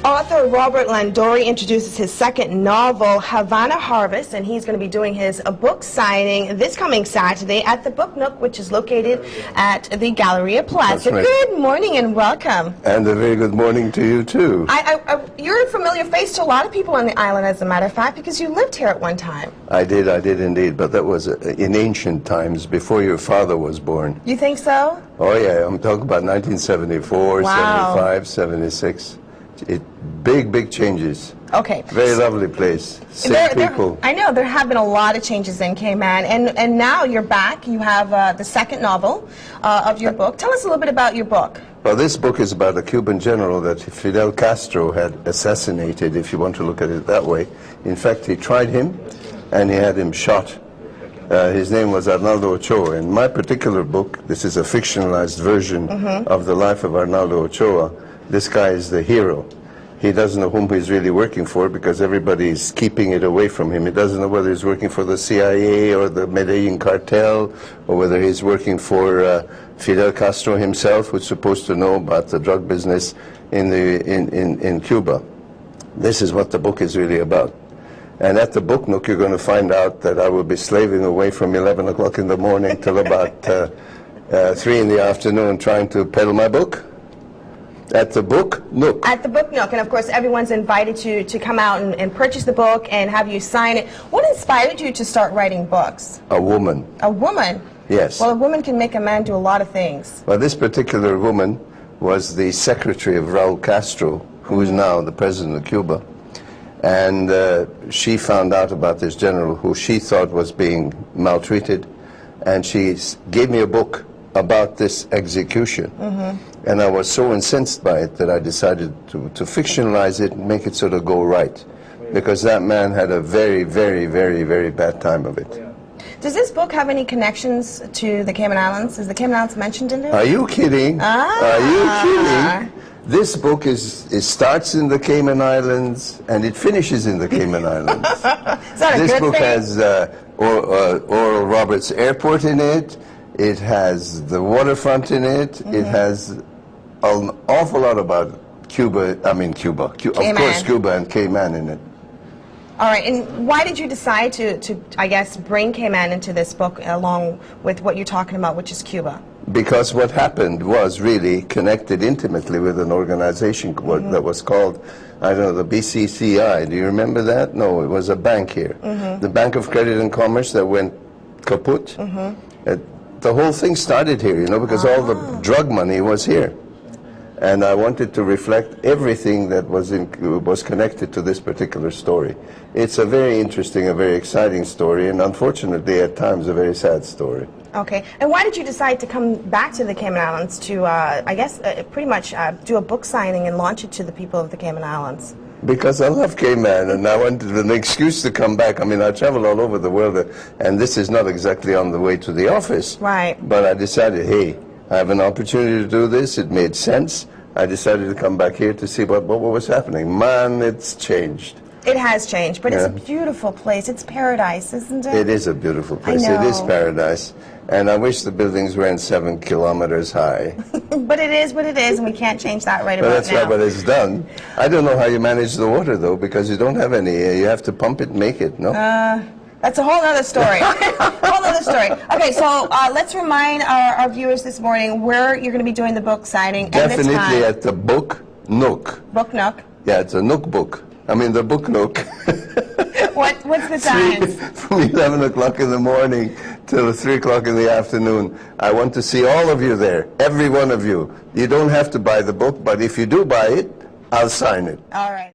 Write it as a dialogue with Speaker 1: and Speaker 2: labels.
Speaker 1: Author Robert Landori introduces his second novel, Havana Harvest, and he's going to be doing his book signing this coming Saturday at the Book Nook, which is located at the Galleria Plaza.
Speaker 2: Right.
Speaker 1: Good morning and welcome.
Speaker 2: And a very good morning to you, too.
Speaker 1: You're a familiar face to a lot of people on the island, as a matter of fact, because you lived here at one time.
Speaker 2: I did indeed, but that was in ancient times, before your father was born.
Speaker 1: You think so?
Speaker 2: Oh, yeah, I'm talking about 1974,
Speaker 1: Wow.
Speaker 2: 75, 76. Big changes.
Speaker 1: Okay.
Speaker 2: Very lovely place. Same people.
Speaker 1: I know, there have been a lot of changes in Cayman, and now you're back. You have the second novel of your book. Tell us a little bit about your book.
Speaker 2: Well, this book is about a Cuban general that Fidel Castro had assassinated, if you want to look at it that way. In fact, he tried him, and he had him shot. His name was Arnaldo Ochoa. In my particular book, this is a fictionalized version of the life of Arnaldo Ochoa. This guy is the hero. He doesn't know whom he's really working for because everybody's keeping it away from him. He doesn't know whether he's working for the CIA or the Medellin cartel, or whether he's working for Fidel Castro himself, who's supposed to know about the drug business in Cuba. This is what the book is really about. And at the Book Nook, you're going to find out that I will be slaving away from 11 o'clock in the morning till about 3 in the afternoon trying to peddle my book. At the Book Nook. At
Speaker 1: the Book Nook, and of course everyone's invited to come out and purchase the book and have you sign it. What inspired you to start writing books?
Speaker 2: A woman.
Speaker 1: A woman?
Speaker 2: Yes.
Speaker 1: Well, a woman can make a man do a lot of things.
Speaker 2: Well, this particular woman was the secretary of Raul Castro, who is now the president of Cuba. And she found out about this general who she thought was being maltreated, and she gave me a book about this execution. And I was so incensed by it that I decided to fictionalize it and make it sort of go right, because that man had a very bad time of it.
Speaker 1: Does this book have any connections to the Cayman Islands? Is the Cayman Islands mentioned in it?
Speaker 2: Are you kidding? Are you kidding? This book it starts in the Cayman Islands and it finishes in the Cayman Islands. This book has Oral Roberts Airport in it. It has the waterfront in it. It has an awful lot about Cuba. Of course, Cuba and Cayman in it.
Speaker 1: All right, and why did you decide to I guess, bring Cayman into this book along with what you're talking about, which is Cuba?
Speaker 2: Because what happened was really connected intimately with an organization that was called, I don't know, the BCCI. Do you remember that? No, it was a bank here. The Bank of Credit and Commerce that went kaput. The whole thing started here, you know, because all the drug money was here. And I wanted to reflect everything that was connected to this particular story. It's a very interesting, a very exciting story, and unfortunately, at times, a very sad story.
Speaker 1: Okay. And why did you decide to come back to the Cayman Islands to, I guess, pretty much do a book signing and launch it to the people of the Cayman Islands?
Speaker 2: Because I love Cayman, and I wanted an excuse to come back. I mean, I travel all over the world, and this is not exactly on the way to the office.
Speaker 1: Right.
Speaker 2: But I decided, hey, I have an opportunity to do this. It made sense. I decided to come back here to see what was happening. Man, it's changed. It has changed, but it's a beautiful place. It's paradise, isn't it? It is a beautiful place. It is paradise. And I wish the buildings weren't 7 kilometers high.
Speaker 1: But it is what it is, and we can't change that right about now.
Speaker 2: That's right, but it's done. I don't know how you manage the water, though, because you don't have any. You have to pump it and make it, no?
Speaker 1: That's a whole other story. Whole other story. Okay, so let's remind our viewers this morning where you're going to be doing the book signing.
Speaker 2: Definitely
Speaker 1: and the time.
Speaker 2: At the Book Nook.
Speaker 1: Book Nook?
Speaker 2: Yeah, it's a Nook book. I mean, the Book Nook.
Speaker 1: What's the time?
Speaker 2: From 11 o'clock in the morning till 3 o'clock in the afternoon. I want to see all of you there, every one of you. You don't have to buy the book, but if you do buy it, I'll sign it.
Speaker 1: All right.